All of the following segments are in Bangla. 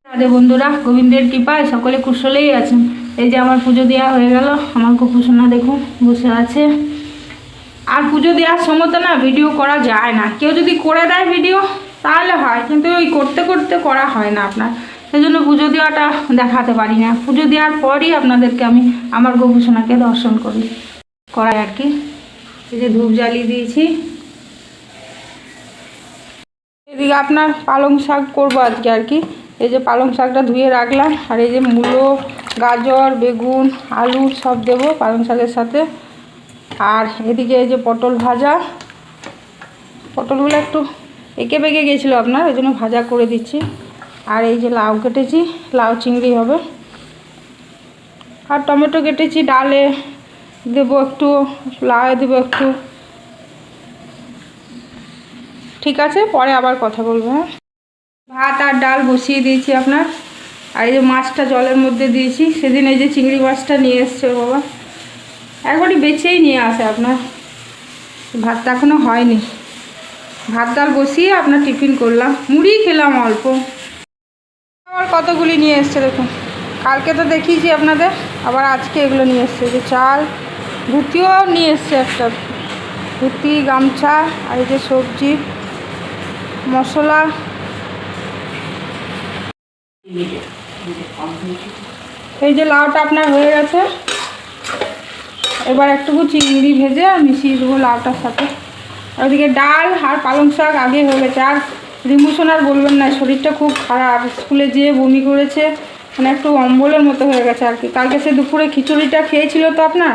রাধে বন্ধুরা, গোবিন্দের কৃপায় সকলে কুশলেই আছেন। এই যে আমার পুজো দেওয়া হয়ে গেল। আমার গোপুসোনা দেখুন বসে আছে। আর পুজো দেওয়ার সময় তো না ভিডিও করা যায় না, কেউ যদি করে দেয় ভিডিও তাহলে হয়, কিন্তু ওই করতে করতে করা হয় না আপনার, সেই জন্য পুজো দেওয়াটা দেখাতে পারি না। পুজো দেওয়ার পরই আপনাদেরকে আমি আমার গোপুসোনাকে দর্শন করাই আর কি। এই যে ধূপ জ্বালিয়ে দিয়েছি। এদিকে আপনার পালং শাক করবো আজকে আর কি। এই যে পালং শাকটা ধুয়ে রাখলাম, আর এই যে মূলো, গাজর, বেগুন, আলু সব দেবো পালং শাকের সাথে। আর এদিকে এই যে পটল ভাজা, পটলগুলো একটু এঁকে বেঁকে গেছিলো আপনার, ওই জন্য ভাজা করে দিচ্ছি। আর এই যে লাউ কেটেছি, লাউ চিংড়ি হবে। আর টমেটো কেটেছি, ডালে দেবো একটু, লাউ দেবো একটু। ঠিক আছে, পরে আবার কথা বলবো। হ্যাঁ, ভাত আর ডাল বসিয়ে দিয়েছি আপনার। আর এই যে মাছটা জলের মধ্যে দিয়েছি, সেদিন এই যে চিংড়ি মাছটা নিয়ে এসছে বাবা, একবারই বেছেই নিয়ে আসে আপনার। ভাতটা এখনও হয়নি, ভাত ডাল বসিয়ে আপনার টিফিন করলাম, মুড়ি খেলাম অল্প। আবার কতগুলি নিয়ে এসছে দেখুন, কালকে তো দেখিয়েছি আপনাদের, আবার আজকে এগুলো নিয়ে এসছে। যে চাল, ধুতিও নিয়ে এসছে একটা, ধুতি, গামছা, আর এই যে সবজি, মশলা। এই যে লাউটা আপনার হয়ে গেছে, এবার একটুকু চিংড়ি ভেজে আর মিশিয়ে দেবো লাউটার সাথে। ওইদিকে ডাল আর পালং শাক আগে হয়ে গেছে। আর রিমোশন বলবেন না, শরীরটা খুব খারাপ, স্কুলে যেয়ে বমি করেছে, মানে একটু অম্বলের মতো হয়ে গেছে আর কি। কালকে সে দুপুরে খিচুড়িটা খেয়েছিল তো আপনার,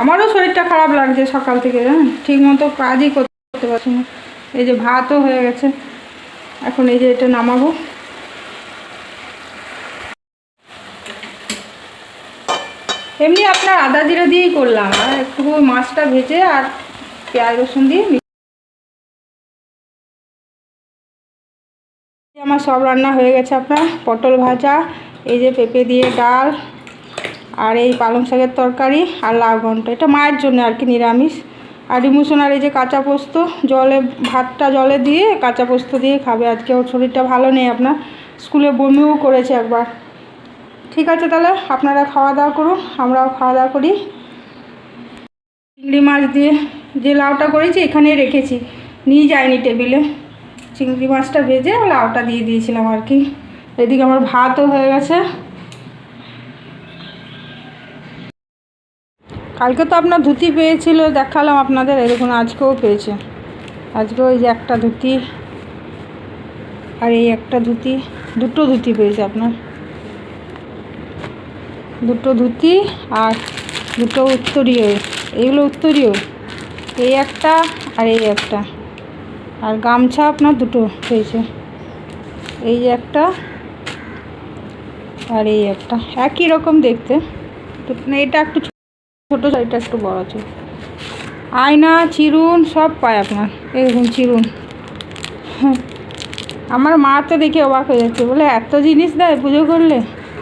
আমারও শরীরটা খারাপ লাগছে সকাল থেকে, ঠিক মতো কাজই করতে পারছি না। এই যে ভাতও হয়ে গেছে, এখন এই যে এটা নামাবো। এমনি আপনার আদা জিরা দিয়েই করলাম, আর একটু মাছটা ভেজে আর পেঁয়াজ রসুন দিয়ে। আমার সব রান্না হয়ে গেছে আপনার, পটল ভাজা, এই যে পেঁপে দিয়ে ডাল, আর এই পালং শাকের তরকারি, আর লাউ ঘন্ট, এটা মায়ের জন্য আর কি, নিরামিষ। আর রিমুসোনার এই যে কাঁচা পোস্ত, জলে ভাতটা জলে দিয়ে কাঁচা পোস্ত দিয়ে খাবে আজকে, ওর শরীরটা ভালো নেই আপনার, স্কুলে বমিও করেছে একবার। ঠিক আছে, তাহলে আপনারা খাওয়া দাওয়া করুন, আমরাও খাওয়া দাওয়া করি। চিংড়ি মাছ দিয়ে যে লাউটা করেছি এখানেই রেখেছি, নিয়ে যাইনি টেবিলে। চিংড়ি মাছটা ভেজে লাউটা দিয়ে দিয়েছিলাম আর কি। এদিকে আমার ভাতও হয়ে গেছে। কালকে তো আপনার ধুতি পেয়েছিল, দেখালাম আপনাদের, এরকম আজকেও পেয়েছে। আজকেও এই যে একটা ধুতি আর এই একটা ধুতি, দুটো ধুতি পেয়েছে আপনার, দুটো ধুতি আর দুটো উত্তরীয়, এইগুলো উত্তরীয়, এই একটা আর এই একটা। আর গামছা আপনার দুটো পেয়েছে, এই যে একটা আর এই একটা, একই রকম দেখতে, এটা একটু ছোটো, এটা একটু বড় আছে। আয়না, চিরুন সব পায় আপনার, এরকম চিরুন। আমার মা তো দেখে অবাক হয়ে যাচ্ছে, বলে এত জিনিস দেয় পুজো করলে,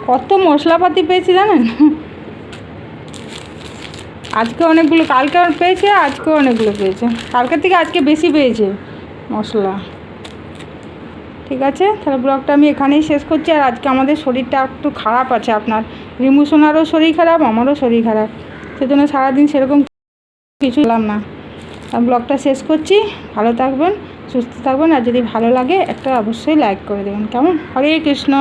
কত মশলাপাতি পেয়েছি জানেন। আজকে অনেকগুলো, কালকে পেয়েছে, আজকেও অনেকগুলো পেয়েছে, কালকের থেকে আজকে বেশি পেয়েছে মশলা। ঠিক আছে, তাহলে ব্লগটা আমি এখানেই শেষ করছি। আর আজকে আমাদের শরীরটা একটু খারাপ আছে আপনার, রিমুসোনারও শরীর খারাপ, আমারও শরীর খারাপ, সেজন্য সারাদিন সেরকম কিছু বললাম না। ব্লগটা শেষ করছি, ভালো থাকবেন, সুস্থ থাকবেন, আর যদি ভালো লাগে একটা অবশ্যই লাইক করে দেবেন, কেমন? হরে কৃষ্ণ।